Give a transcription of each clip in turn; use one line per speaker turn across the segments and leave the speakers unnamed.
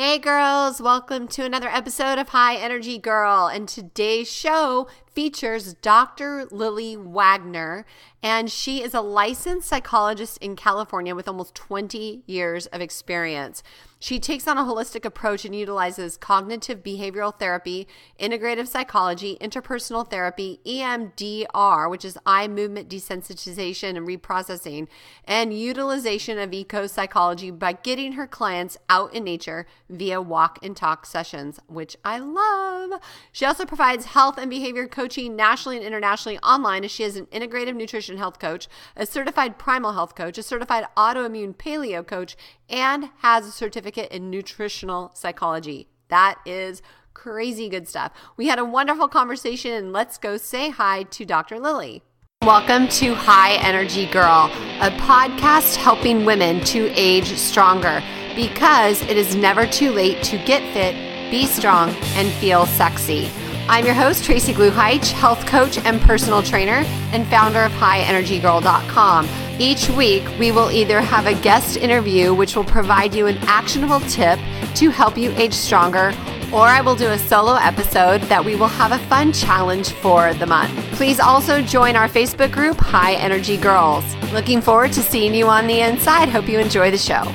Hey girls, welcome to another episode of High Energy Girl, and today's show features Dr. Lili Wagner, and she is a licensed psychologist in California with almost 20 years of experience. She takes on a holistic approach and utilizes cognitive behavioral therapy, integrative psychology, interpersonal therapy, EMDR, which is eye movement desensitization and reprocessing, and utilization of eco-psychology by getting her clients out in nature via walk and talk sessions, which I love. She also provides health and behavior coaching nationally and internationally online, as she is an integrative nutrition health coach, a certified primal health coach, a certified autoimmune paleo coach, and has a certificate in nutritional psychology. That is crazy good stuff. We had a wonderful conversation, and let's go say hi to Dr. Lili. Welcome to High Energy Girl, a podcast helping women to age stronger, because it is never too late to get fit, be strong, and feel sexy. I'm your host, Tracy Gluheich, health coach and personal trainer, and founder of highenergygirl.com. Each week, we will either have a guest interview, which will provide you an actionable tip to help you age stronger, or I will do a solo episode that we will have a fun challenge for the month. Please also join our Facebook group, High Energy Girls. Looking forward to seeing you on the inside. Hope you enjoy the show.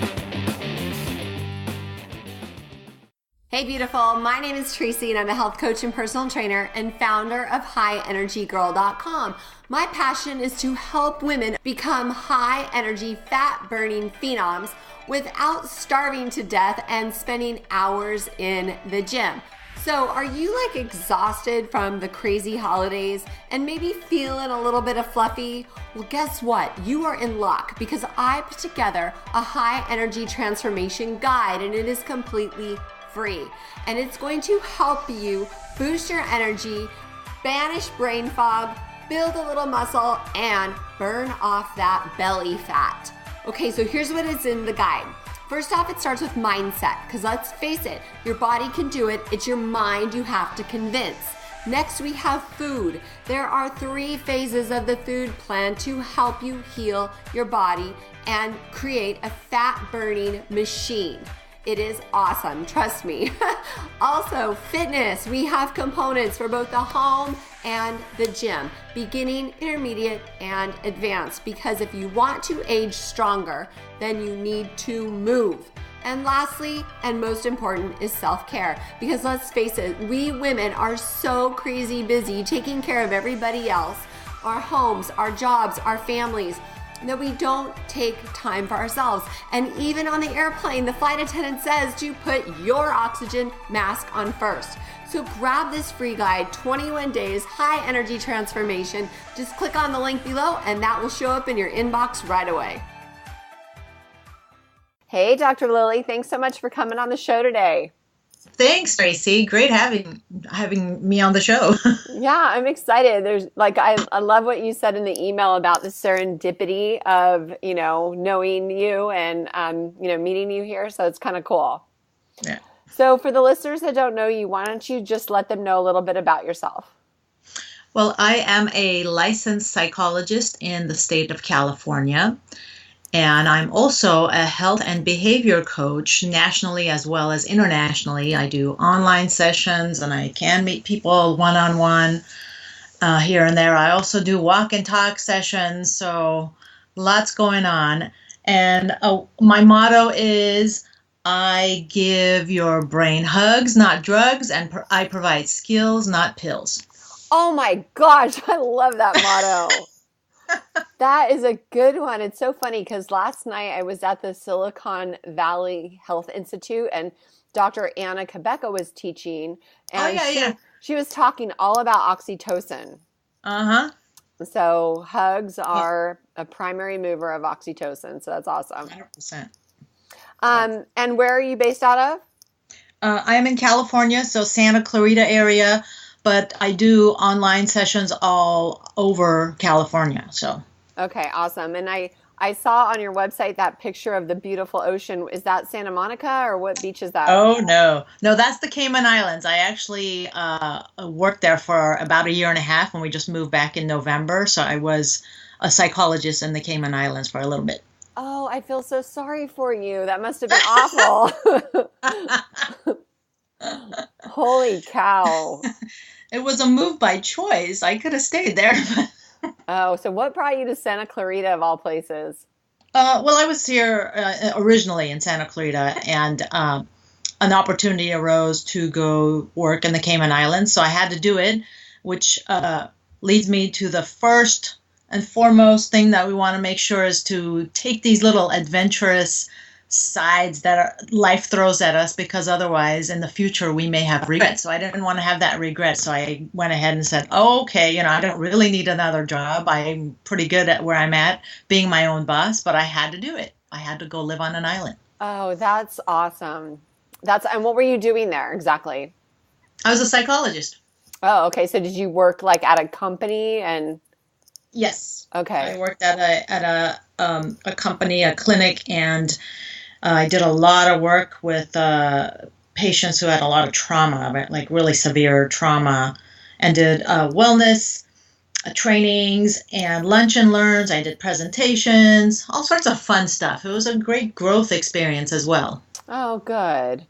Hey beautiful, my name is Tracy and I'm a health coach and personal trainer and founder of highenergygirl.com. My passion is to help women become high energy, fat burning phenoms without starving to death and spending hours in the gym. So are you exhausted from the crazy holidays and maybe feeling a little bit of fluffy? Well, guess what? You are in luck, because I put together a high energy transformation guide, and it is completely free. And it's going to help you boost your energy, banish brain fog, build a little muscle, and burn off that belly fat. Okay, so here's what is in the guide. First off, it starts with mindset, because let's face it, your body can do it. It's your mind you have to convince. Next, we have food. There are 3 phases of the food plan to help you heal your body and create a fat burning machine. It is awesome, trust me. Also, fitness. We have components for both the home and the gym, beginning, intermediate, and advanced, because if you want to age stronger, then you need to move. And lastly, and most important, is self-care, because let's face it, we women are so crazy busy taking care of everybody else, our homes, our jobs, our families, that we don't take time for ourselves. And even on the airplane, the flight attendant says to put your oxygen mask on first. So grab this free guide, 21 days, high energy transformation. Just click on the link below and that will show up in your inbox right away. Hey, Dr. Lili, thanks so much for coming on the show today.
Thanks, Tracy. Great having me on the show.
Yeah, I'm excited. There's I love what you said in the email about the serendipity of, knowing you and, meeting you here. So it's kind of cool.
Yeah.
So for the listeners that don't know you, why don't you just let them know a little bit about yourself?
Well, I am a licensed psychologist in the state of California. And I'm also a health and behavior coach nationally as well as internationally. I do online sessions and I can meet people one-on-one here and there. I also do walk and talk sessions, so lots going on. And my motto is, I give your brain hugs, not drugs, and I provide skills, not pills.
Oh my gosh, I love that motto. That is a good one. It's so funny because last night I was at the Silicon Valley Health Institute and Dr. Anna Cabeca was teaching. And she was talking all about oxytocin.
Uh-huh.
So hugs are a primary mover of oxytocin. So that's awesome.
100%.
And where are you based out of?
I am in California, so Santa Clarita area. But I do online sessions all over California. So
okay, awesome. And I saw on your website that picture of the beautiful ocean. Is that Santa Monica, or what beach is that?
Oh, no, that's the Cayman Islands. I actually worked there for about 1.5 years when we just moved back in November. So I was a psychologist in the Cayman Islands for a little bit.
Oh, I feel so sorry for you. That must have been awful. Holy cow.
It was a move by choice. I could have stayed there.
Oh, so what brought you to Santa Clarita of all places?
Well, I was here originally in Santa Clarita, and an opportunity arose to go work in the Cayman Islands, so I had to do it, which leads me to the first and foremost thing that we want to make sure is to take these little adventurous sides that life throws at us, because otherwise in the future we may have regret. So I didn't want to have that regret. So I went ahead and said, oh, okay, I don't really need another job. I'm pretty good at where I'm at, being my own boss, but I had to do it. I had to go live on an island.
Oh, that's awesome. And what were you doing there exactly?
I was a psychologist.
Oh, okay. So did you work like at a company and?
Yes.
Okay.
I worked at a company, a clinic, and I did a lot of work with patients who had a lot of trauma, like really severe trauma, and did wellness trainings and lunch and learns. I did presentations, all sorts of fun stuff. It was a great growth experience as well.
Oh, good.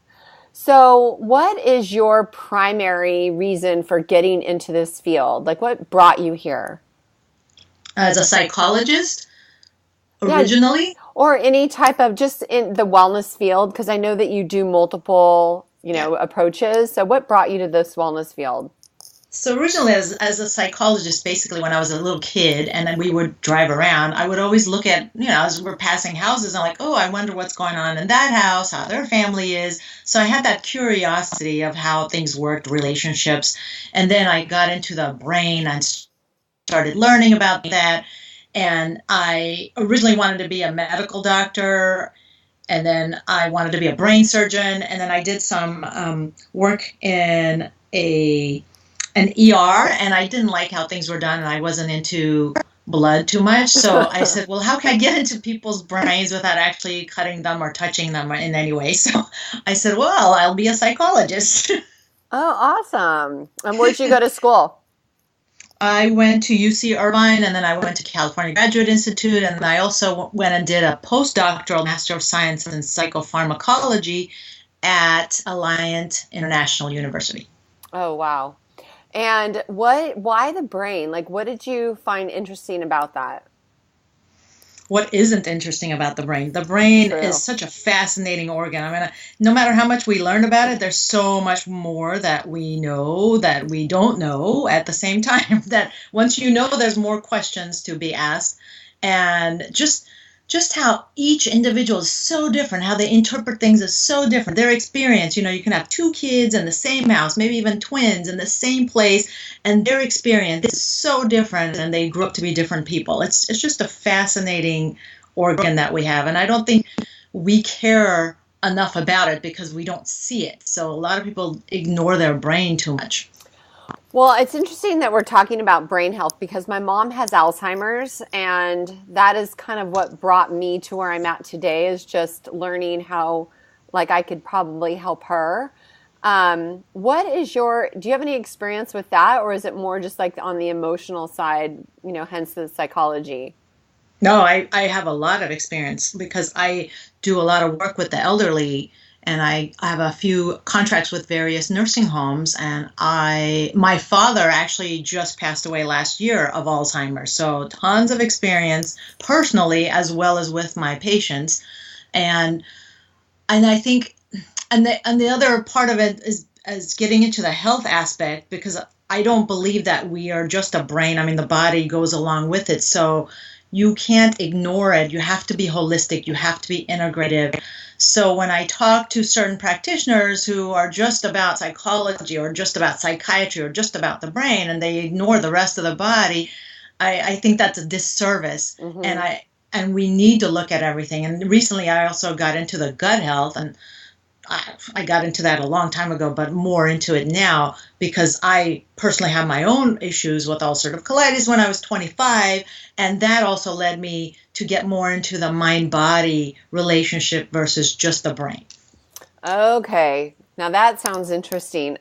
So what is your primary reason for getting into this field? Like what brought you here?
As a psychologist, originally?
Yeah, or any type of just in the wellness field, because I know that you do multiple, approaches. So what brought you to this wellness field?
So originally as a psychologist, basically when I was a little kid and then we would drive around, I would always look at, as we're passing houses, I'm like, oh, I wonder what's going on in that house, how their family is. So I had that curiosity of how things worked, relationships. And then I got into the brain and started learning about that. And I originally wanted to be a medical doctor, and then I wanted to be a brain surgeon. And then I did some work in an ER, and I didn't like how things were done, and I wasn't into blood too much. So I said, well, how can I get into people's brains without actually cutting them or touching them in any way? So I said, well, I'll be a psychologist.
Oh, awesome. And where'd you go to school?
I went to UC Irvine, and then I went to California Graduate Institute, and I also went and did a postdoctoral Master of Science in Psychopharmacology at Alliant International University.
Oh, wow. And why the brain? Like, what did you find interesting about that?
What isn't interesting about the brain? The brain
True.
is such a fascinating organ. I mean, no matter how much we learn about it, there's so much more that we know that we don't know at the same time. That once you know, there's more questions to be asked. And just how each individual is so different, how they interpret things is so different. Their experience, you can have two kids in the same house, maybe even twins in the same place, and their experience is so different, and they grew up to be different people. It's just a fascinating organ that we have, and I don't think we care enough about it because we don't see it. So a lot of people ignore their brain too much.
Well, it's interesting that we're talking about brain health because my mom has Alzheimer's, and that is kind of what brought me to where I'm at today, is just learning how, I could probably help her. Do you have any experience with that, or is it more just on the emotional side, hence the psychology?
No, I have a lot of experience because I do a lot of work with the elderly. And I have a few contracts with various nursing homes, and my father actually just passed away last year of Alzheimer's. So tons of experience personally as well as with my patients. And I think, and the other part of it is getting into the health aspect, because I don't believe that we are just a brain. I mean, the body goes along with it. So you can't ignore it. You have to be holistic. You have to be integrative. So when I talk to certain practitioners who are just about psychology or just about psychiatry or just about the brain, and they ignore the rest of the body, I think that's a disservice. Mm-hmm. And we need to look at everything. And recently I also got into the gut health, and I got into that a long time ago, but more into it now because I personally have my own issues with ulcerative colitis when I was 25. And that also led me to get more into the mind-body relationship versus just the brain. Okay.
Now that sounds interesting.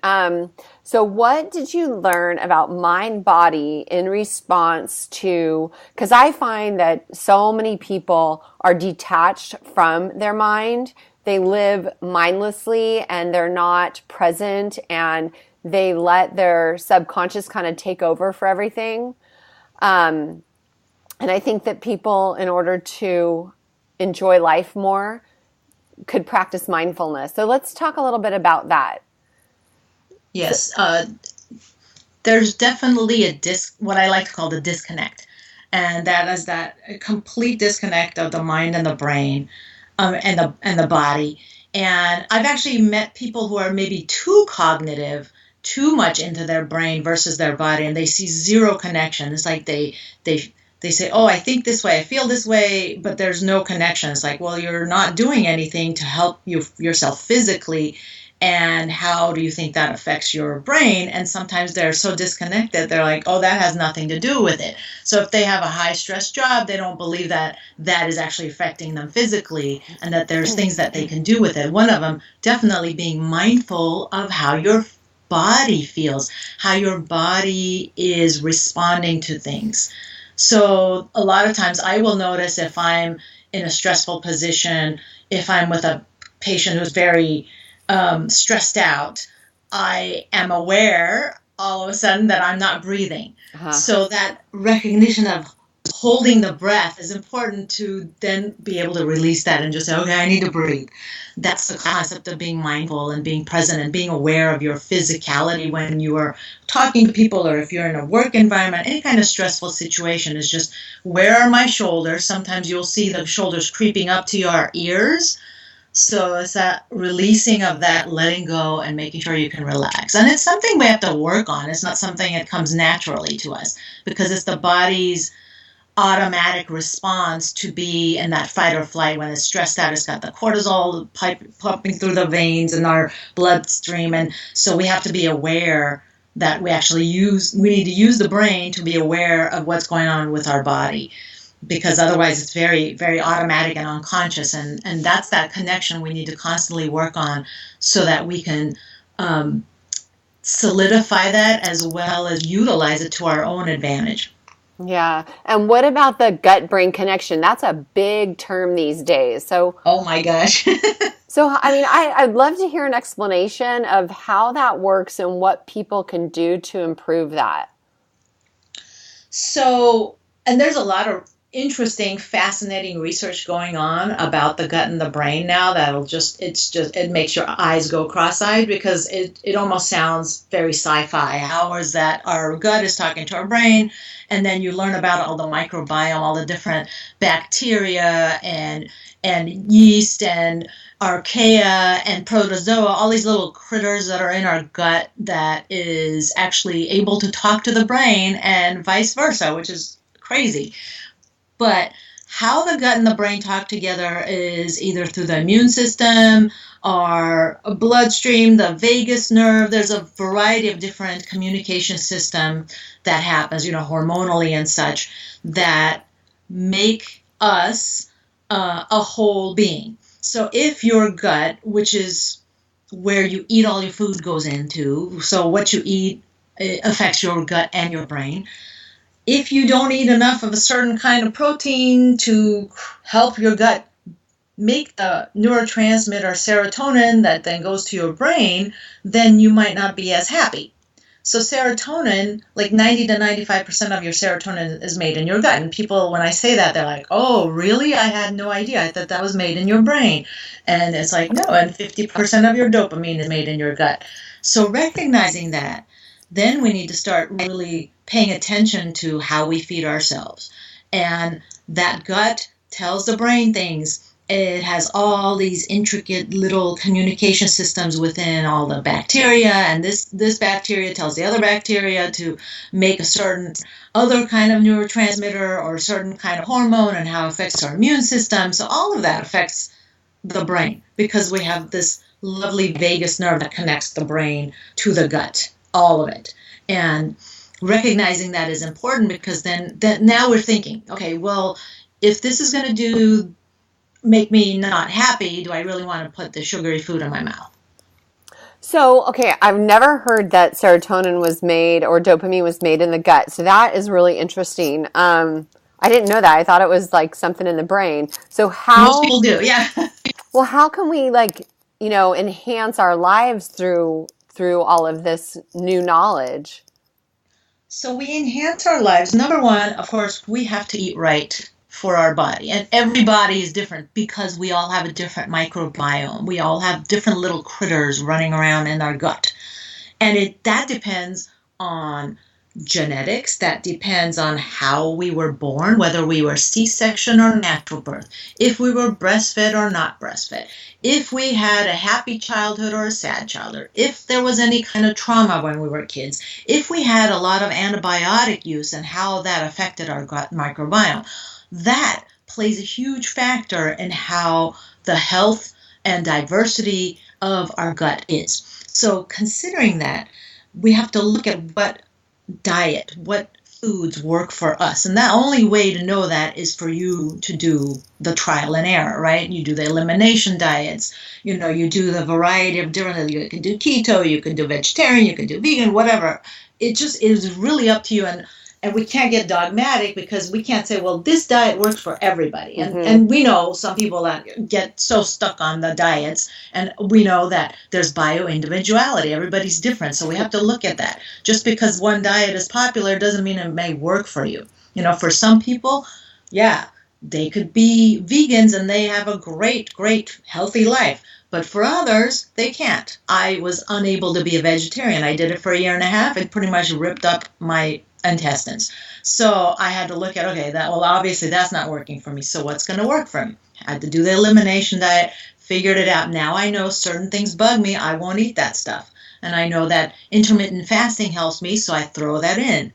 So what did you learn about mind-body in response to, because I find that so many people are detached from their mind they live mindlessly and they're not present, and they let their subconscious kind of take over for everything. And I think that people, in order to enjoy life more, could practice mindfulness. So let's talk a little bit about that.
Yes, there's definitely what I like to call the disconnect, and that is that complete disconnect of the mind and the brain, and the body. And I've actually met people who are maybe too cognitive, too much into their brain versus their body, and they see zero connection. It's like they say, oh, I think this way, I feel this way, but there's no connection. It's like, well, you're not doing anything to help yourself physically, and how do you think that affects your brain? And sometimes they're so disconnected, they're like, oh, that has nothing to do with it. So if they have a high stress job, they don't believe that that is actually affecting them physically, and that there's things that they can do with it. One of them, definitely being mindful of how your body feels, how your body is responding to things. So a lot of times I will notice if I'm in a stressful position, if I'm with a patient who's very stressed out, I am aware all of a sudden that I'm not breathing. So that recognition of holding the breath is important to then be able to release that and just say, okay, I need to breathe. That's the concept of being mindful and being present and being aware of your physicality when you are talking to people, or if you're in a work environment, any kind of stressful situation. Is just, where are my shoulders? Sometimes you'll see the shoulders creeping up to your ears. So it's that releasing of that, letting go, and making sure you can relax. And it's something we have to work on. It's not something that comes naturally to us, because it's the body's automatic response to be in that fight or flight. When it's stressed out, it's got the cortisol pumping through the veins in our bloodstream. And so we have to be aware that we need to use the brain to be aware of what's going on with our body, because otherwise it's very, very automatic and unconscious. And that's that connection we need to constantly work on, so that we can solidify that as well as utilize it to our own advantage.
Yeah. And what about the gut-brain connection? That's a big term these days. So,
oh my gosh.
So, I mean, I'd love to hear an explanation of how that works and what people can do to improve that.
So, and there's a lot of interesting, fascinating research going on about the gut and the brain now it makes your eyes go cross-eyed, because it almost sounds very sci-fi. How is that our gut is talking to our brain, and then you learn about all the microbiome, all the different bacteria and yeast and archaea and protozoa, all these little critters that are in our gut that is actually able to talk to the brain, and vice versa, which is crazy. But how the gut and the brain talk together is either through the immune system or a bloodstream, the vagus nerve. There's a variety of different communication system that happens, hormonally and such, that make us a whole being. So if your gut, which is where you eat, all your food goes into, so what you eat affects your gut and your brain. If you don't eat enough of a certain kind of protein to help your gut make the neurotransmitter serotonin that then goes to your brain, then you might not be as happy. So serotonin, like 90 to 95% of your serotonin is made in your gut. And people, when I say that, they're like, oh, really? I had no idea. I thought that was made in your brain. And it's like, no, and 50% of your dopamine is made in your gut. So recognizing that, then we need to start really paying attention to how we feed ourselves. And that gut tells the brain things. It has all these intricate little communication systems within all the bacteria, and this bacteria tells the other bacteria to make a certain other kind of neurotransmitter or a certain kind of hormone, and how it affects our immune system. So all of that affects the brain, because we have this lovely vagus nerve that connects the brain to the gut, all of it. And recognizing that is important, because then now we're thinking, okay, well, if this is going to make me not happy, do I really want to put the sugary food in my mouth?
So, okay, I've never heard that serotonin was made or dopamine was made in the gut. So that is really interesting. I didn't know that. I thought it was like something in the brain. So how...
Most people do, yeah.
Well, how can we enhance our lives through all of this new knowledge?
So we enhance our lives. Number one, of course, we have to eat right for our body. And every body is different because we all have a different microbiome. We all have different little critters running around in our gut. And that depends on genetics. That depends on how we were born, whether we were C-section or natural birth, if we were breastfed or not breastfed, if we had a happy childhood or a sad childhood, if there was any kind of trauma when we were kids, if we had a lot of antibiotic use and how that affected our gut microbiome. That plays a huge factor in how the health and diversity of our gut is. So considering that, we have to look at what foods work for us. And the only way to know that is for you to do the trial and error, right? You do the elimination diets, you do the variety of different, you can do keto, you can do vegetarian, you can do vegan, whatever. It just is really up to you. And we can't get dogmatic because we can't say, well, this diet works for everybody. And we know some people that get so stuck on the diets, and we know that there's bio-individuality. Everybody's different, so we have to look at that. Just because one diet is popular doesn't mean it may work for you. For some people, yeah, they could be vegans and they have a great, great, healthy life. But for others, they can't. I was unable to be a vegetarian. I did it for a year and a half. It pretty much ripped up my intestines. So I had to look at, obviously that's not working for me. So what's going to work for me? I had to do the elimination diet, figured it out. Now I know certain things bug me. I won't eat that stuff. And I know that intermittent fasting helps me, so I throw that in.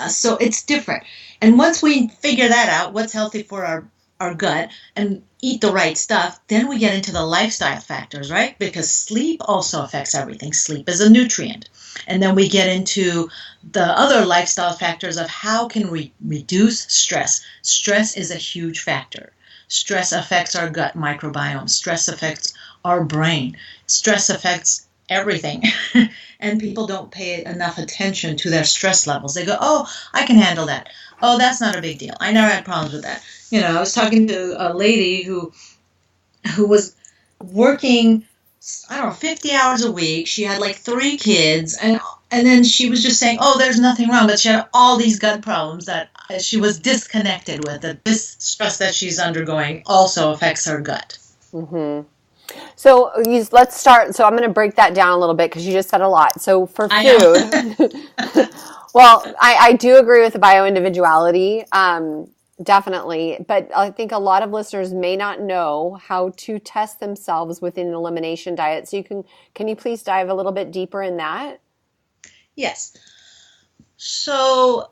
So it's different. And once we figure that out, what's healthy for our gut, and eat the right stuff, then we get into the lifestyle factors, right? Because sleep also affects everything. Sleep is a nutrient. And then we get into the other lifestyle factors of how can we reduce stress. Stress is a huge factor. Stress affects our gut microbiome. Stress affects our brain. Stress affects everything. And people don't pay enough attention to their stress levels. They go, oh, I can handle that. Oh, that's not a big deal. I never had problems with that. I was talking to a lady who was working, 50 hours a week. She had like 3 kids, and then she was just saying, oh, there's nothing wrong, but she had all these gut problems that she was disconnected with, that this stress that she's undergoing also affects her gut.
Mm-hmm. So let's start. So I'm going to break that down a little bit because you just said a lot. So for food, well, I do agree with the bio-individuality. Definitely. But I think a lot of listeners may not know how to test themselves within an elimination diet. So can you please dive a little bit deeper in that?
Yes. So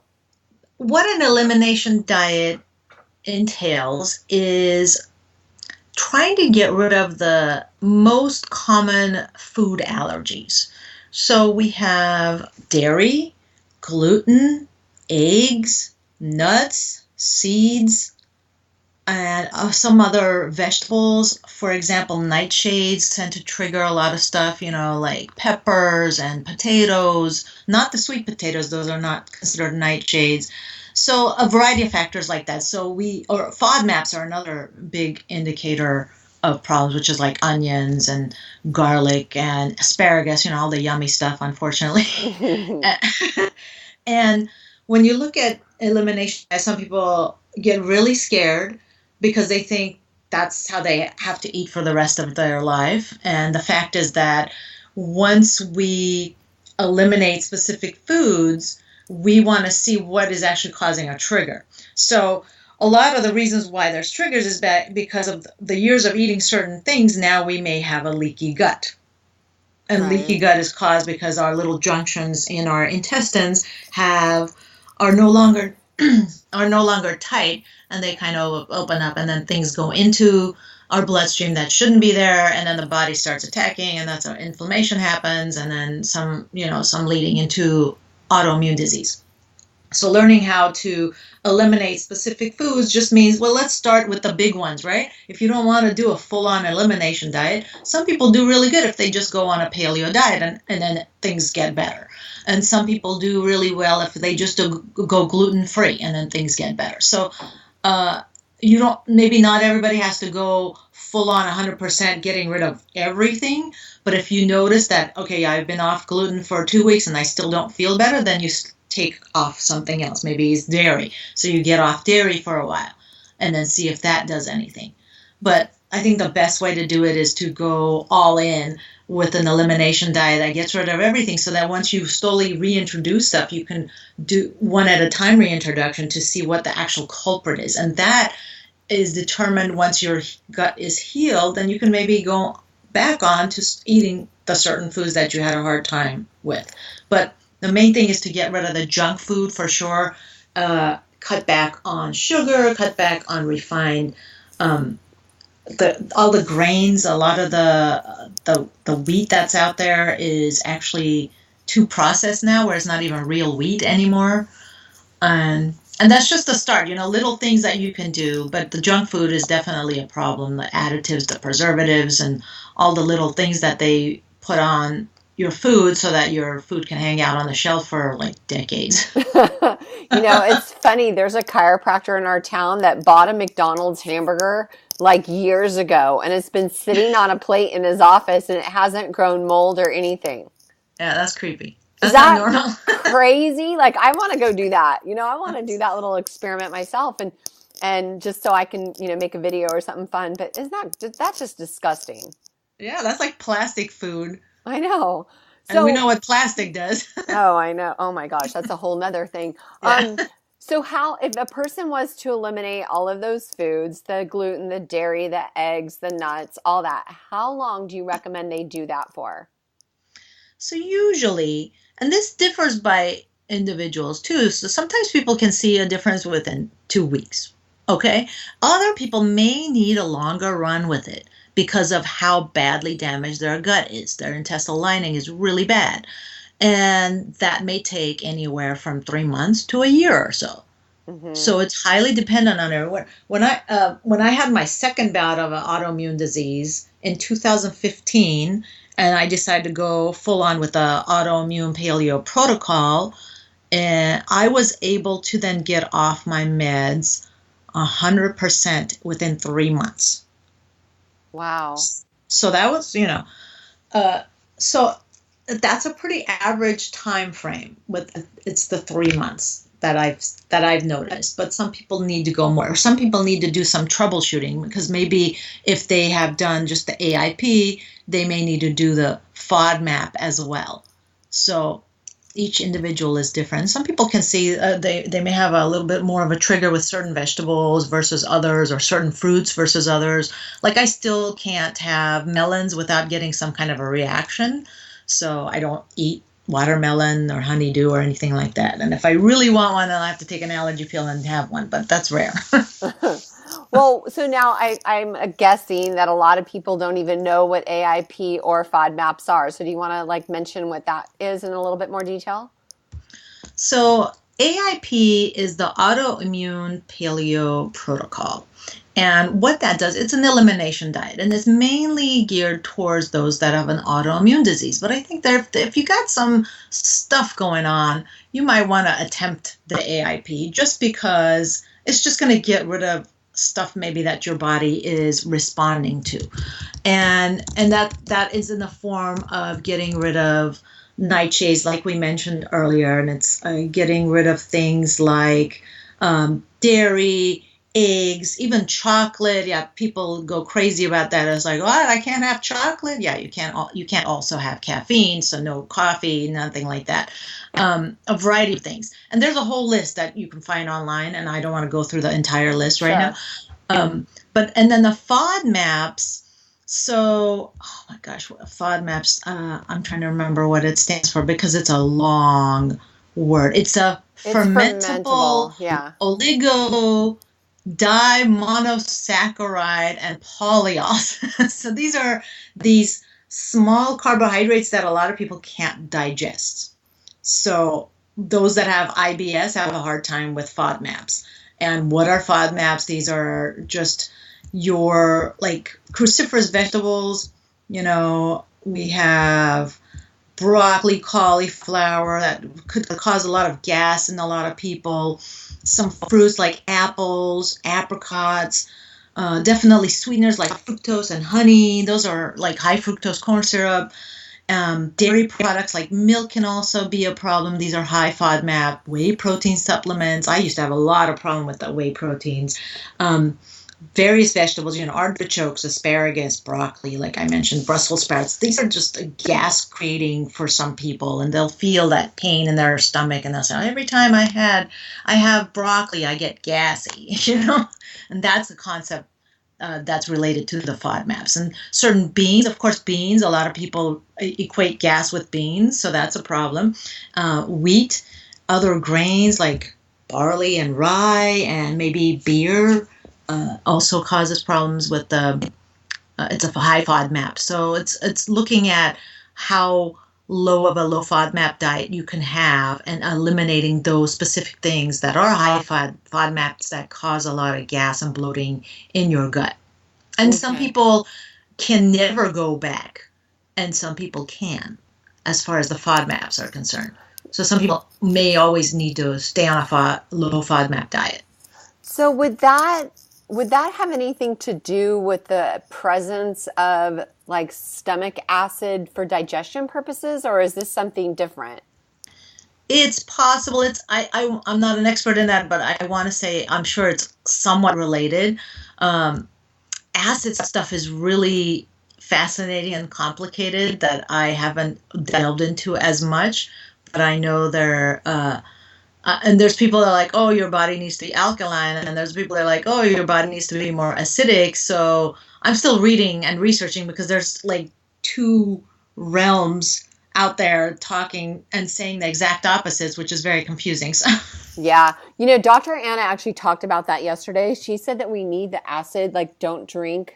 what an elimination diet entails is trying to get rid of the most common food allergies. So we have dairy, gluten, eggs, nuts, seeds, and some other vegetables. For example, nightshades tend to trigger a lot of stuff, like peppers and potatoes. Not the sweet potatoes, those are not considered nightshades. So a variety of factors like that. So FODMAPs are another big indicator of problems, which is like onions and garlic and asparagus, all the yummy stuff, unfortunately. And when you look at elimination, some people get really scared because they think that's how they have to eat for the rest of their life. And the fact is that once we eliminate specific foods, we want to see what is actually causing a trigger. So a lot of the reasons why there's triggers is because of the years of eating certain things. Now we may have a leaky gut. And right. Leaky gut is caused because our little junctions in our intestines are no longer tight, and they kind of open up, and then things go into our bloodstream that shouldn't be there, and then the body starts attacking, and that's how inflammation happens, and then some leading into autoimmune disease. So learning how to eliminate specific foods just means, well, let's start with the big ones, right? If you don't want to do a full-on elimination diet, some people do really good if they just go on a paleo diet and then things get better. And some people do really well if they just go gluten-free and then things get better. So maybe not everybody has to go full on 100% getting rid of everything. But if you notice that, okay, I've been off gluten for 2 weeks and I still don't feel better, then you take off something else. Maybe it's dairy. So you get off dairy for a while and then see if that does anything. But I think the best way to do it is to go all in with an elimination diet that gets rid of everything, so that once you slowly reintroduce stuff, you can do one at a time reintroduction to see what the actual culprit is. And that is determined once your gut is healed, then you can maybe go back on to eating the certain foods that you had a hard time with. But the main thing is to get rid of the junk food for sure, cut back on sugar, cut back on refined all the grains. A lot of the wheat that's out there is actually too processed now, where it's not even real wheat anymore. And that's just the start, little things that you can do. But the junk food is definitely a problem. The additives, the preservatives, and all the little things that they put on your food so that your food can hang out on the shelf for like decades.
It's funny. There's a chiropractor in our town that bought a McDonald's hamburger like years ago, and it's been sitting on a plate in his office, and it hasn't grown mold or anything.
Yeah, that's creepy.
That's not normal. Crazy. Like, I want to go do that. I want to do that little experiment myself, and just so I can, make a video or something fun. But that's just disgusting.
Yeah, that's like plastic food.
I know.
And we know what plastic does.
Oh, I know. Oh my gosh, that's a whole nother thing. Yeah. So if a person was to eliminate all of those foods, the gluten, the dairy, the eggs, the nuts, all that, how long do you recommend they do that for?
So usually, and this differs by individuals too, so sometimes people can see a difference within 2 weeks, okay? Other people may need a longer run with it because of how badly damaged their gut is. Their intestinal lining is really bad. And that may take anywhere from 3 months to a year or so. Mm-hmm. So it's highly dependent on everyone. When I had my second bout of an autoimmune disease in 2015, and I decided to go full on with the autoimmune paleo protocol, and I was able to then get off my meds 100% within 3 months.
Wow.
So that was, so that's a pretty average time frame. It's the 3 months that I've noticed. But some people need to go more. Or some people need to do some troubleshooting, because maybe if they have done just the AIP, they may need to do the FODMAP as well. So each individual is different. Some people can see they may have a little bit more of a trigger with certain vegetables versus others, or certain fruits versus others. Like, I still can't have melons without getting some kind of a reaction. So I don't eat watermelon or honeydew or anything like that. And if I really want one, then I have to take an allergy pill and have one, but that's rare.
Well, so now I'm guessing that a lot of people don't even know what AIP or FODMAPs are. So do you want to mention what that is in a little bit more detail?
So AIP is the autoimmune paleo protocol. And what that does, it's an elimination diet, and it's mainly geared towards those that have an autoimmune disease. But I think that if you got some stuff going on, you might want to attempt the AIP, just because it's just going to get rid of stuff maybe that your body is responding to. And that is in the form of getting rid of nightshades, like we mentioned earlier, and it's getting rid of things like dairy, eggs, even chocolate. Yeah, people go crazy about that. It's like, what? I can't have chocolate? Yeah, you can't. You can't also have caffeine, so no coffee, nothing like that. A variety of things, and there's a whole list that you can find online, and I don't want to go through the entire list right now. And then the FODMAPs. So, oh my gosh, FODMAPs. I'm trying to remember what it stands for, because it's a long word. It's fermentable. Yeah. Oligo dimonosaccharide and polyols. So these are these small carbohydrates that a lot of people can't digest. So those that have IBS have a hard time with FODMAPs. And what are FODMAPs? These are just your cruciferous vegetables. We have broccoli, cauliflower, that could cause a lot of gas in a lot of people. Some fruits like apples, apricots, Definitely sweeteners like fructose and honey. Those are like high fructose corn syrup. Dairy products like milk can also be a problem. These are high FODMAP. Whey protein supplements. I used to have a lot of problem with the whey proteins. Various vegetables, artichokes, asparagus, broccoli, like I mentioned, Brussels sprouts. These are just gas creating for some people, and they'll feel that pain in their stomach, and they'll say, every time I have broccoli, I get gassy, and that's the concept that's related to the FODMAPs. And certain beans, of course, beans, a lot of people equate gas with beans, so that's a problem. Wheat, other grains like barley and rye, and maybe beer also causes problems with it's a high FODMAP. So it's looking at how low of a low FODMAP diet you can have and eliminating those specific things that are high FODMAPs that cause a lot of gas and bloating in your gut. And some people can never go back, and some people can, as far as the FODMAPs are concerned. So some people may always need to stay on a low FODMAP diet.
So would that have anything to do with the presence of like stomach acid for digestion purposes, or is this something different?
It's possible. I'm not an expert in that, but I want to say I'm sure it's somewhat related. Acid stuff is really fascinating and complicated that I haven't delved into as much, but I know and there's people that are like, oh, your body needs to be alkaline. And there's people that are like, oh, your body needs to be more acidic. So I'm still reading and researching because there's like two realms out there talking and saying the exact opposites, which is very confusing. So.
Yeah. Dr. Anna actually talked about that yesterday. She said that we need the acid, like don't drink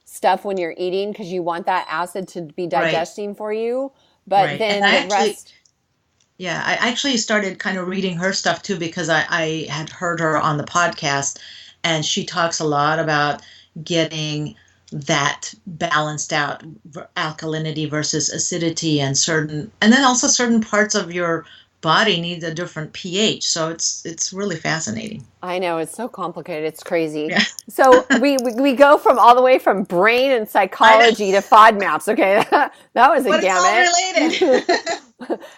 stuff when you're eating because you want that acid to be digesting for you. But then the rest...
Yeah, I actually started kind of reading her stuff too because I had heard her on the podcast, and she talks a lot about getting that balanced out, alkalinity versus acidity, and then also certain parts of your body need a different pH. So it's really fascinating.
I know, it's so complicated. It's crazy.
Yeah.
So we go from all the way from brain and psychology to FODMAPs. Okay, that was a gamut.
It's all related.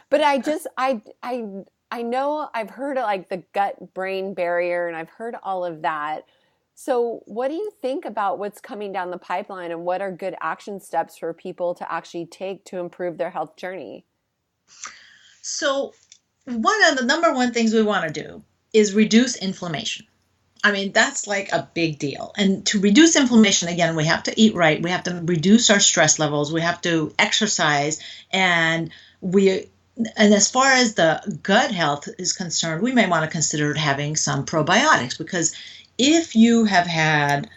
But I know I've heard of like the gut-brain barrier, and I've heard all of that. So what do you think about what's coming down the pipeline, and what are good action steps for people to actually take to improve their health journey?
So one of the number one things we want to do is reduce inflammation. I mean, that's like a big deal. And to reduce inflammation, again, we have to eat right. We have to reduce our stress levels. We have to exercise. And as far as the gut health is concerned, we may want to consider having some probiotics, because if you have had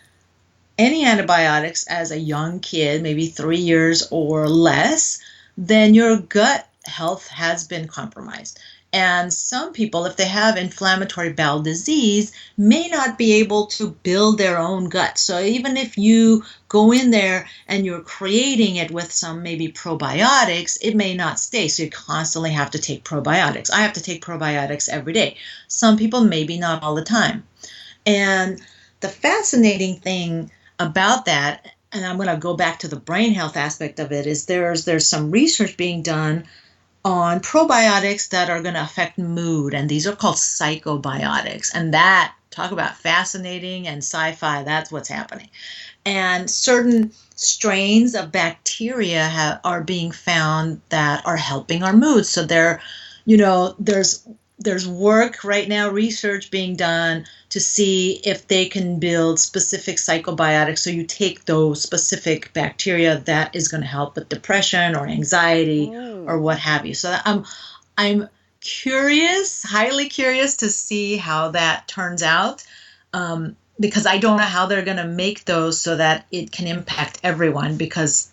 any antibiotics as a young kid, maybe 3 years or less, then your gut health has been compromised. And some people, if they have inflammatory bowel disease, may not be able to build their own gut. So even if you go in there and you're creating it with some maybe probiotics, it may not stay. So you constantly have to take probiotics. I have to take probiotics every day. Some people maybe not all the time. And the fascinating thing about that, and I'm going to go back to the brain health aspect of it, is there's some research being done on probiotics that are going to affect mood, and these are called psychobiotics. And that, talk about fascinating and sci-fi, that's what's happening. And certain strains of bacteria are being found that are helping our mood. So there's work right now, research being done to see if they can build specific psychobiotics. So you take those specific bacteria that is going to help with depression or anxiety or what have you. So I'm curious, highly curious to see how that turns out, because I don't know how they're going to make those so that it can impact everyone, because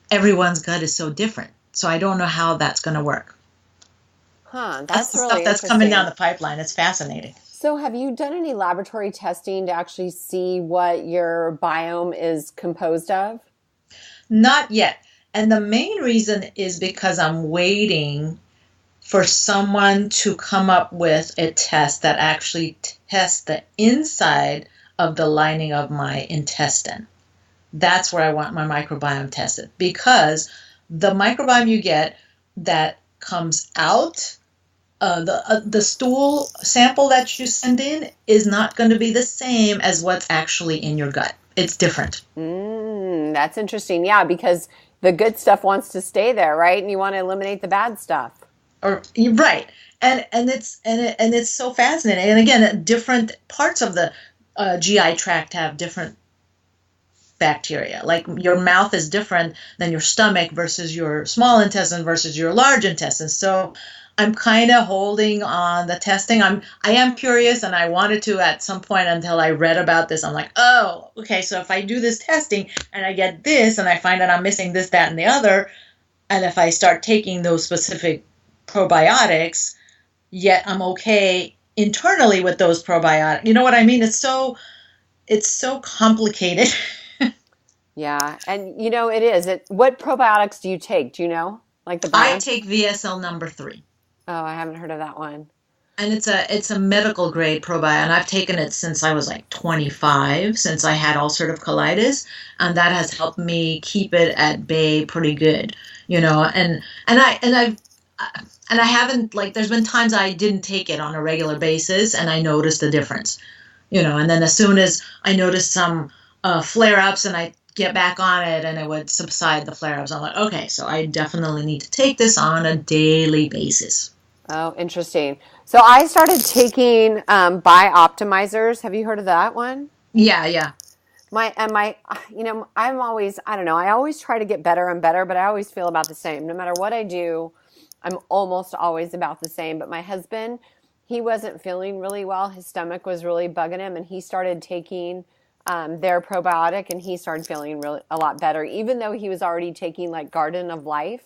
everyone's gut is so different. So I don't know how that's going to work.
That's
the
really
stuff that's coming down the pipeline. It's fascinating.
So have you done any laboratory testing to actually see what your biome is composed of?
Not yet. And the main reason is because I'm waiting for someone to come up with a test that actually tests the inside of the lining of my intestine. That's where I want my microbiome tested, because the microbiome you get that comes out, the stool sample that you send in is not going to be the same as what's actually in your gut. It's different.
That's interesting. Yeah, because the good stuff wants to stay there, right? And you want to eliminate the bad stuff.
Right. And it's so fascinating. And again, different parts of the GI tract have different bacteria. Like your mouth is different than your stomach versus your small intestine versus your large intestine. So I'm kind of holding on the testing. I am curious, and I wanted to at some point until I read about this. I'm like, oh, okay, so if I do this testing and I get this and I find that I'm missing this, that, and the other, and if I start taking those specific probiotics, yet I'm okay internally with those probiotics. You know what I mean? It's so complicated.
Yeah, and it is. What probiotics do you take? Do you know? Like the brand?
I take VSL number 3.
Oh, I haven't heard of that one.
And it's a medical grade probiotic, and I've taken it since I was like 25, since I had ulcerative colitis, and that has helped me keep it at bay pretty good, and I haven't, like, there's been times I didn't take it on a regular basis, and I noticed the difference, and then as soon as I noticed some flare-ups and I get back on it and it would subside the flare-ups, I'm like, okay, so I definitely need to take this on a daily basis.
Oh, interesting. So I started taking Bioptimizers. Have you heard of that one?
Yeah.
I'm always, I don't know, I always try to get better and better, but I always feel about the same. No matter what I do, I'm almost always about the same. But my husband, he wasn't feeling really well. His stomach was really bugging him, and he started taking their probiotic, and he started feeling a lot better, even though he was already taking like Garden of Life,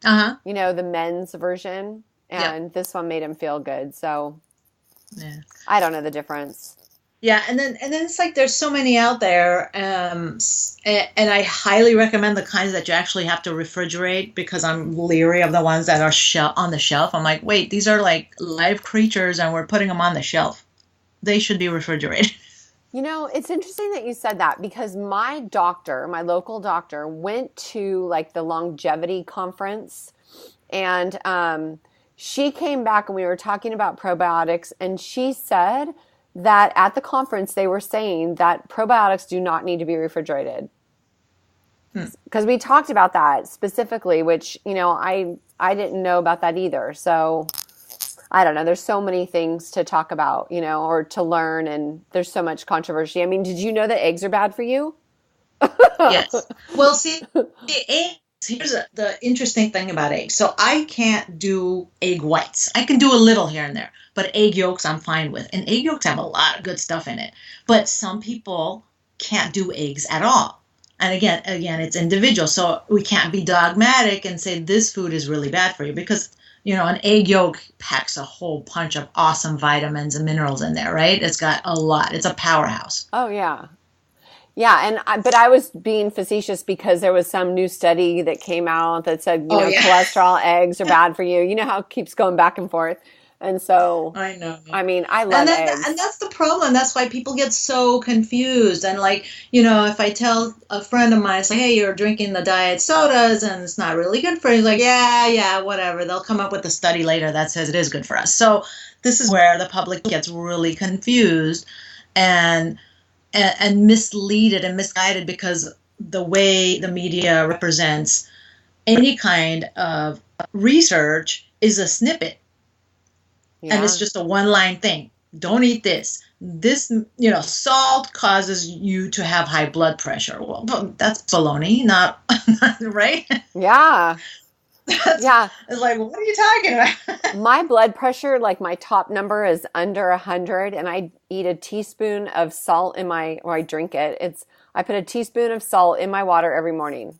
the men's version. And this one made him feel good. So I don't know the difference.
Yeah. And then it's like, there's so many out there. And I highly recommend the kinds that you actually have to refrigerate, because I'm leery of the ones that are on the shelf. I'm like, wait, these are like live creatures and we're putting them on the shelf. They should be refrigerated.
It's interesting that you said that, because my local doctor went to like the longevity conference, and she came back and we were talking about probiotics, and she said that at the conference they were saying that probiotics do not need to be refrigerated. Because we talked about that specifically, which, I didn't know about that either. So I don't know. There's so many things to talk about, or to learn, and there's so much controversy. I mean, did you know that eggs are bad for you?
Yes. Well, see, eggs, here's the interesting thing about eggs. So I can't do egg whites. I can do a little here and there, but egg yolks I'm fine with. And egg yolks have a lot of good stuff in it. But some people can't do eggs at all. And again, it's individual. So we can't be dogmatic and say this food is really bad for you, because an egg yolk packs a whole bunch of awesome vitamins and minerals in there, right? It's got a lot. It's a powerhouse.
Oh, yeah. Yeah, but I was being facetious because there was some new study that came out that said, cholesterol, eggs are bad for you. You know how it keeps going back and forth. And so,
I know.
I mean, I love eggs.
And that's the problem. That's why people get so confused. And like, if I tell a friend of mine, say, hey, you're drinking the diet sodas and it's not really good for you. Like, yeah, whatever. They'll come up with a study later that says it is good for us. So this is where the public gets really confused and misleaded and misguided, because the way the media represents any kind of research is a snippet. Yeah. And it's just a one-line thing. Don't eat this. This, salt causes you to have high blood pressure. Well, that's baloney, not right?
Yeah.
It's like, what are you talking about?
My blood pressure, like my top number is under 100, and I eat a teaspoon of salt or I drink it. I put a teaspoon of salt in my water every morning.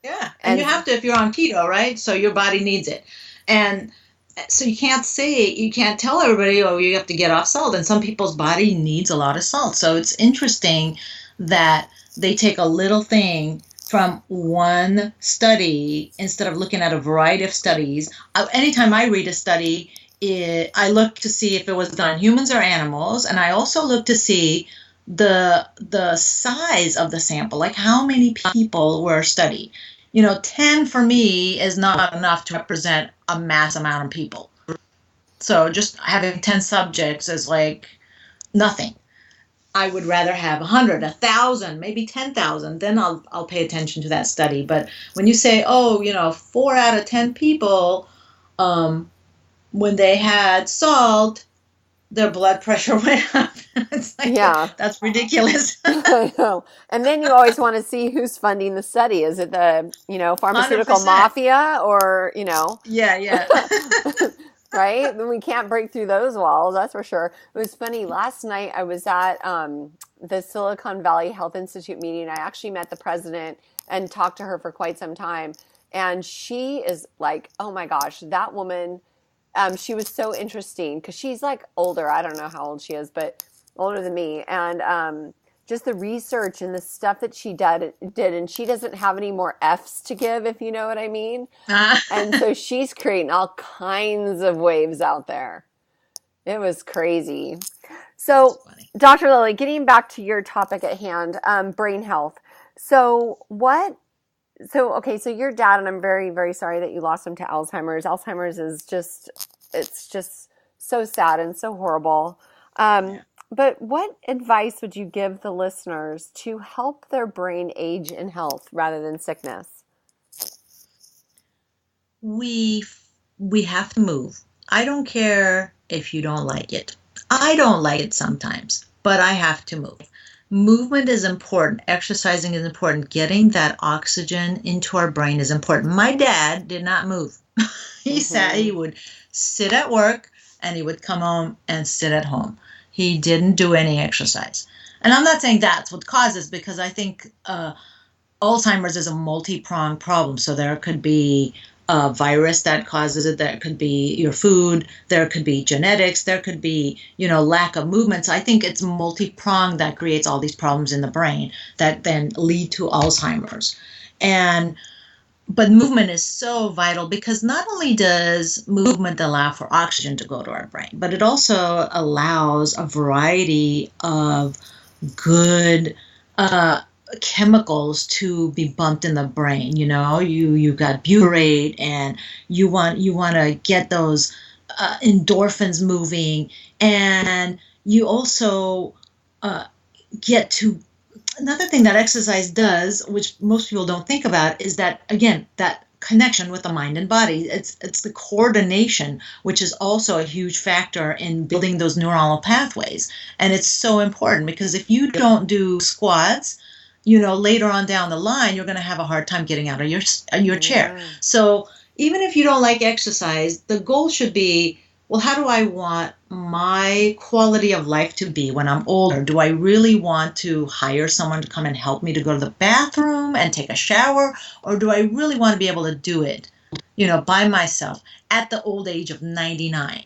Yeah. And you have to if you're on keto, right? So your body needs it. And so you can't tell everybody, oh, you have to get off salt. And some people's body needs a lot of salt. So it's interesting that they take a little thing from one study instead of looking at a variety of studies. Anytime I read a study, I looked to see if it was done on humans or animals, and I also looked to see the size of the sample, like how many people were studied. 10 for me is not enough to represent a mass amount of people. So just having 10 subjects is like nothing. I would rather have 100, 1,000, maybe 10,000. Then I'll pay attention to that study. But when you say, 4 out of 10 people, when they had salt, their blood pressure went up. It's like,
Yeah.
that's ridiculous.
I know. And then you always want to see who's funding the study. Is it the, pharmaceutical
100%.
mafia or,
Yeah.
right? Then we can't break through those walls, that's for sure. It was funny. Last night I was at the Silicon Valley Health Institute meeting. I actually met the president and talked to her for quite some time. And she is like, oh my gosh, that woman, she was so interesting because she's like older. I don't know how old she is, but older than me. And just the research and the stuff that she did, and she doesn't have any more F's to give, if you know what I mean. And so she's creating all kinds of waves out there. It was crazy. So, Dr. Lili, getting back to your topic at hand, brain health. So your dad, and I'm very, very sorry that you lost him to Alzheimer's. Alzheimer's is it's just so sad and so horrible. But what advice would you give the listeners to help their brain age in health rather than sickness?
We have to move. I don't care if you don't like it. I don't like it sometimes, but I have to move. Movement is important. Exercising is important. Getting that oxygen into our brain is important. My dad did not move. He would sit at work and he would come home and sit at home. He didn't do any exercise. And I'm not saying that's what causes, because I think Alzheimer's is a multi-pronged problem. So there could be a virus that causes it. There could be your food. There could be genetics. There could be, lack of movement. So I think it's multi-pronged that creates all these problems in the brain that then lead to Alzheimer's. But movement is so vital, because not only does movement allow for oxygen to go to our brain, but it also allows a variety of good chemicals to be bumped in the brain. You got butyrate, and you want to get those endorphins moving, and you also get to. Another thing that exercise does, which most people don't think about, is that, again, that connection with the mind and body. It's the coordination, which is also a huge factor in building those neuronal pathways. And it's so important, because if you don't do squats, later on down the line, you're going to have a hard time getting out of your chair. Yeah. So even if you don't like exercise, the goal should be, well, how do I want my quality of life to be when I'm older? Do I really want to hire someone to come and help me to go to the bathroom and take a shower? Or do I really want to be able to do it, by myself at the old age of 99?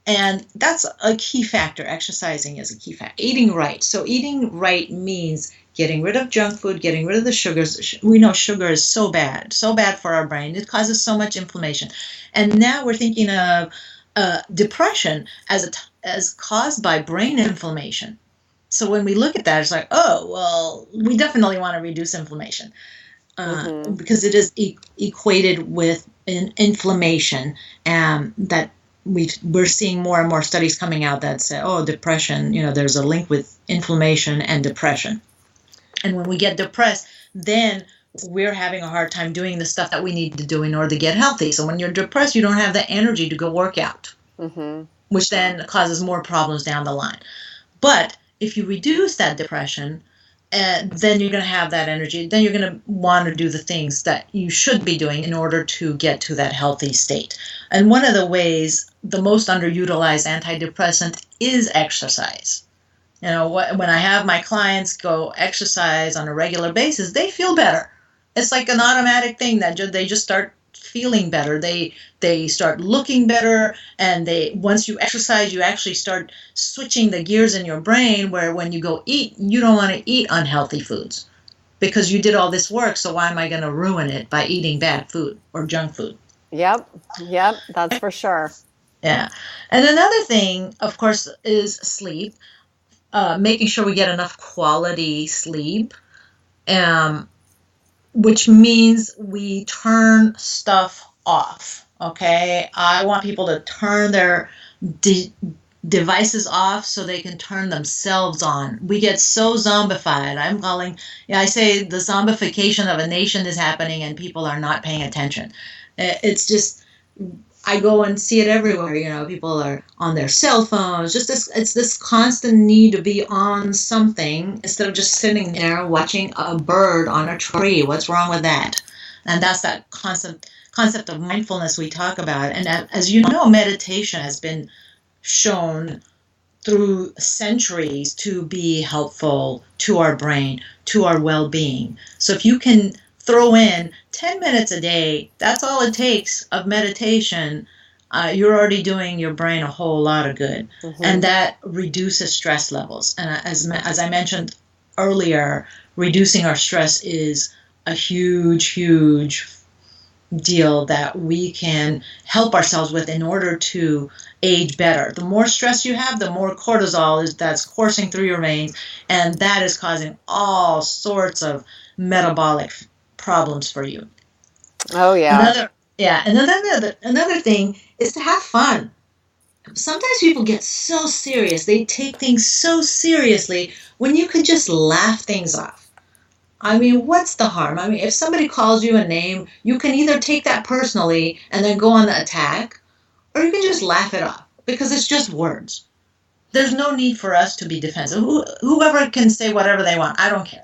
And that's a key factor. Exercising is a key factor. Eating right. So eating right means getting rid of junk food, getting rid of the sugars. We know sugar is so bad for our brain. It causes so much inflammation. And now we're thinking of depression as caused by brain inflammation. So when we look at that, it's like, oh, well, we definitely want to reduce inflammation because it is equated with inflammation, that we're seeing more and more studies coming out that say, oh, depression, there's a link with inflammation and depression. And when we get depressed, then we're having a hard time doing the stuff that we need to do in order to get healthy. So when you're depressed, you don't have the energy to go work out, which then causes more problems down the line. But if you reduce that depression, then you're going to have that energy. Then you're going to want to do the things that you should be doing in order to get to that healthy state. And one of the ways, the most underutilized antidepressant is exercise. When I have my clients go exercise on a regular basis, they feel better. It's like an automatic thing that they just start feeling better. They start looking better, and once you exercise, you actually start switching the gears in your brain, where when you go eat, you don't want to eat unhealthy foods because you did all this work. So why am I going to ruin it by eating bad food or junk food?
Yep, that's for sure.
Yeah. And another thing, of course, is sleep. Making sure we get enough quality sleep, um, which means we turn stuff off. Okay. I want people to turn their de- devices off so they can turn themselves on. We get so zombified. I say the zombification of a nation is happening and people are not paying attention. It's just, I go and see it everywhere. People are on their cell phones. It's this constant need to be on something instead of just sitting there watching a bird on a tree. What's wrong with that? And that's that concept of mindfulness we talk about. And as you know, meditation has been shown through centuries to be helpful to our brain, to our well-being. So if you can throw in 10 minutes a day, that's all it takes of meditation, you're already doing your brain a whole lot of good. Mm-hmm. And that reduces stress levels. And as I mentioned earlier, reducing our stress is a huge, huge deal that we can help ourselves with in order to age better. The more stress you have, the more cortisol that's coursing through your veins, and that is causing all sorts of metabolic problems for you.
Oh yeah.
Another thing is to have fun. Sometimes people get so serious. They take things so seriously when you could just laugh things off. I mean, what's the harm? I mean, if somebody calls you a name, you can either take that personally and then go on the attack, or you can just laugh it off because it's just words. There's no need for us to be defensive. Whoever can say whatever they want, I don't care.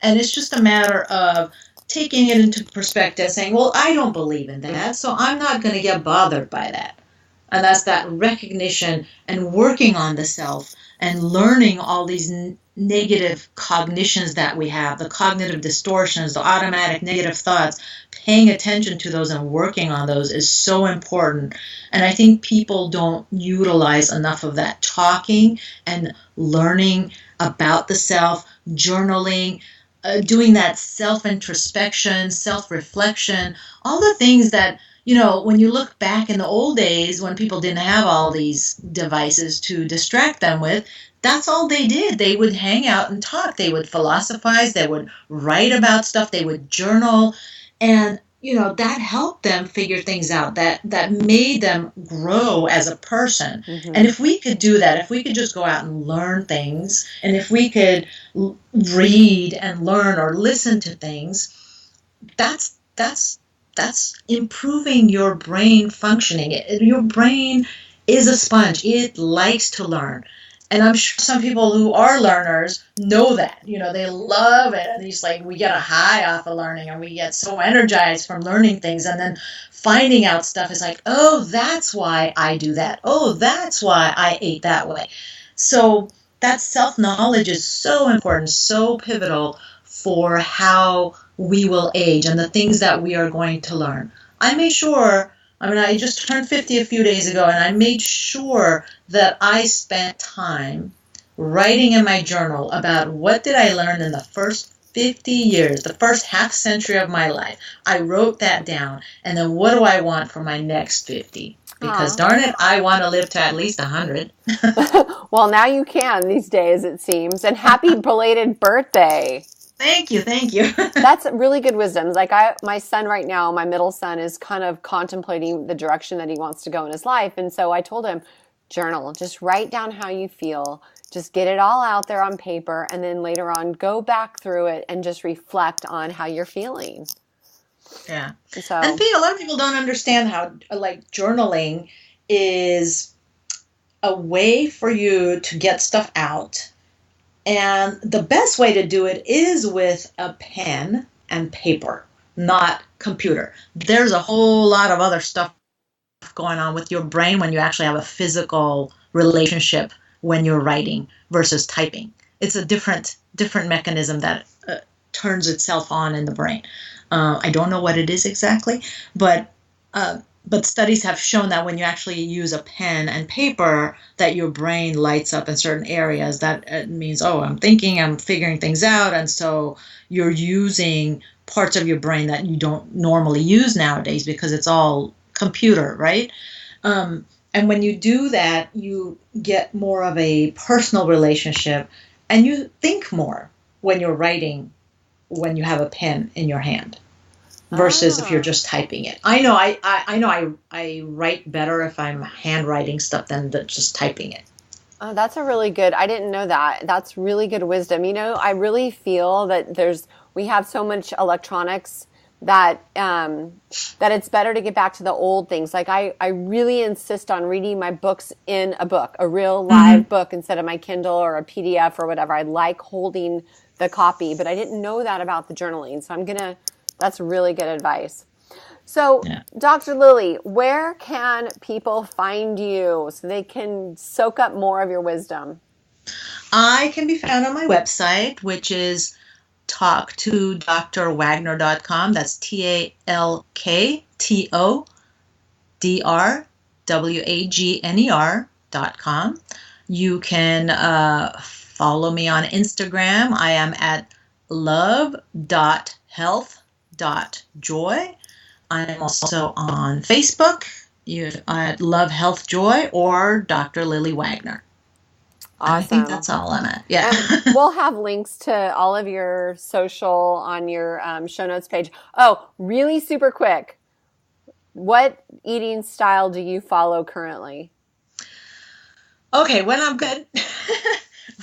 And it's just a matter of taking it into perspective, saying, well, I don't believe in that, so I'm not going to get bothered by that. And that's that recognition and working on the self and learning all these negative cognitions that we have, the cognitive distortions, the automatic negative thoughts, paying attention to those and working on those is so important. And I think people don't utilize enough of that talking and learning about the self, journaling, doing that self-introspection, self-reflection, all the things that, when you look back in the old days when people didn't have all these devices to distract them with, that's all they did. They would hang out and talk. They would philosophize. They would write about stuff. They would journal. And, that helped them figure things out. That made them grow as a person. Mm-hmm. And if we could do that, if we could just go out and learn things, and if we could read and learn or listen to things, that's improving your brain functioning. Your brain is a sponge. It likes to learn. And I'm sure some people who are learners know that. They love it. And it's like we get a high off of learning and we get so energized from learning things. And then finding out stuff is like, oh, that's why I do that. Oh, that's why I ate that way. So that self-knowledge is so important, so pivotal for how we will age and the things that we are going to learn. I just turned 50 a few days ago, and I made sure that I spent time writing in my journal about what did I learn in the first 50 years, the first half century of my life. I wrote that down, and then what do I want for my next 50? Because darn it, I want to live to at least 100.
Well, now you can these days, it seems. And happy belated birthday.
Thank you.
That's really good wisdom. Like my son right now, my middle son is kind of contemplating the direction that he wants to go in his life. And so I told him, journal, just write down how you feel, just get it all out there on paper. And then later on, go back through it and just reflect on how you're feeling.
Yeah. So, and a lot of people don't understand how journaling is a way for you to get stuff out. And the best way to do it is with a pen and paper, not computer. There's a whole lot of other stuff going on with your brain when you actually have a physical relationship when you're writing versus typing. It's a different mechanism that turns itself on in the brain. I don't know what it is exactly, but studies have shown that when you actually use a pen and paper, that your brain lights up in certain areas. That means, I'm thinking, I'm figuring things out. And so you're using parts of your brain that you don't normally use nowadays because it's all computer, right? And when you do that, you get more of a personal relationship and you think more when you're writing, when you have a pen in your hand versus if you're just typing it. I know I write better if I'm handwriting stuff than just typing it.
Oh, that's a really good, I didn't know that. That's really good wisdom. You know, I really feel that we have so much electronics that it's better to get back to the old things. Like I really insist on reading my books in a book, a real live book instead of my Kindle or a PDF or whatever. I like holding the copy, but I didn't know that about the journaling. So that's really good advice. So Dr. Lili, where can people find you so they can soak up more of your wisdom?
I can be found on my website, which is talk-to-Wagner.com. That's talk-to-Wagner.com. You can follow me on Instagram. I am at love.health.joy. I am also on Facebook at Love Health Joy or Dr. Lili Wagner. Awesome. I think that's all I'm at. Yeah.
And we'll have links to all of your social on your show notes page. Oh, really super quick. What eating style do you follow currently?
Okay, when I'm good.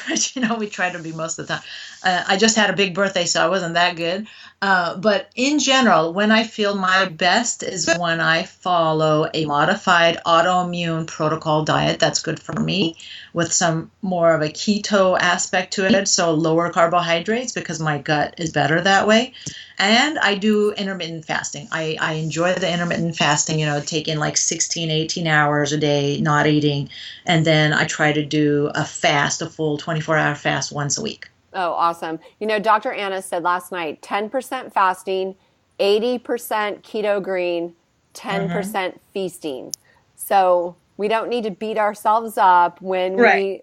But, we try to be most of the time. I just had a big birthday, so I wasn't that good. But in general, when I feel my best is when I follow a modified autoimmune protocol diet that's good for me with some more of a keto aspect to it, so lower carbohydrates because my gut is better that way. And I do intermittent fasting. I enjoy the intermittent fasting, taking like 16, 18 hours a day, not eating. And then I try to do a full 24-hour fast once a week.
Oh, awesome. Dr. Anna said last night, 10% fasting, 80% keto green, 10% feasting. So we don't need to beat ourselves up when we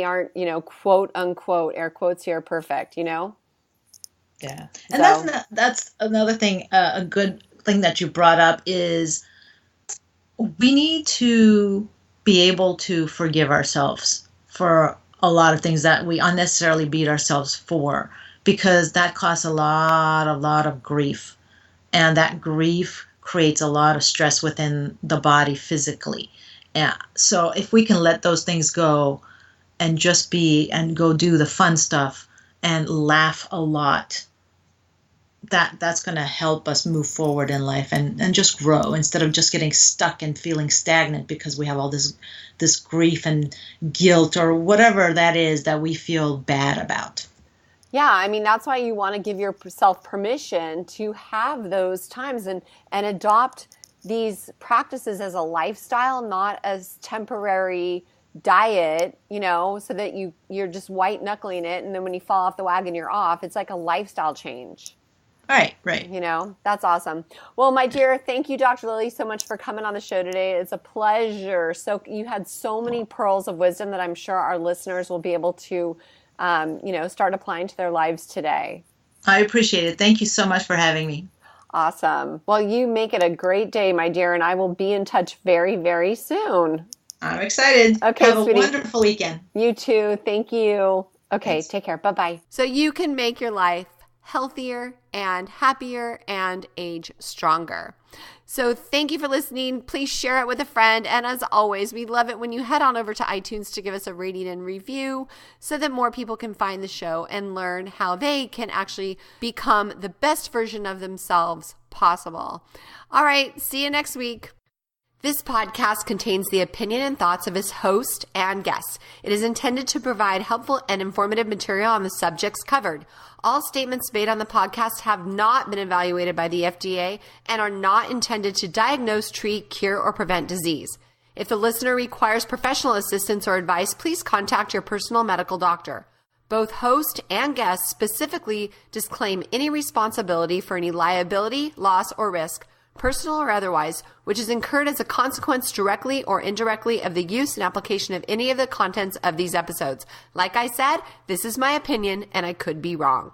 aren't, quote unquote, air quotes here, perfect,
Yeah. And that's another thing, a good thing that you brought up is we need to be able to forgive ourselves for a lot of things that we unnecessarily beat ourselves for, because that causes a lot of grief. And that grief creates a lot of stress within the body physically. Yeah. So if we can let those things go and just be and go do the fun stuff and laugh a lot, that's going to help us move forward in life and just grow instead of just getting stuck and feeling stagnant because we have all this grief and guilt or whatever that is that we feel bad about.
Yeah, I mean, that's why you want to give yourself permission to have those times and adopt these practices as a lifestyle, not as temporary diet, so that you're just white knuckling it. And then when you fall off the wagon, you're off. It's like a lifestyle change.
Right.
That's awesome. Well, my dear, thank you, Dr. Lili, so much for coming on the show today. It's a pleasure. So you had so many pearls of wisdom that I'm sure our listeners will be able to, start applying to their lives today.
I appreciate it. Thank you so much for having me.
Awesome. Well, you make it a great day, my dear, and I will be in touch very, very soon.
I'm excited.
Okay,
have
sweetie.
A wonderful weekend.
You too. Thank you. Okay,
Thanks.
Take care. Bye-bye. So you can make your life healthier and happier and age stronger. So thank you for listening. Please share it with a friend. And as always, we love it when you head on over to iTunes to give us a rating and review so that more people can find the show and learn how they can actually become the best version of themselves possible. All right. See you next week. This podcast contains the opinion and thoughts of its host and guests. It is intended to provide helpful and informative material on the subjects covered. All statements made on the podcast have not been evaluated by the FDA and are not intended to diagnose, treat, cure, or prevent disease. If the listener requires professional assistance or advice, please contact your personal medical doctor. Both host and guest specifically disclaim any responsibility for any liability, loss, or risk, personal or otherwise, which is incurred as a consequence directly or indirectly of the use and application of any of the contents of these episodes. Like I said, this is my opinion and I could be wrong.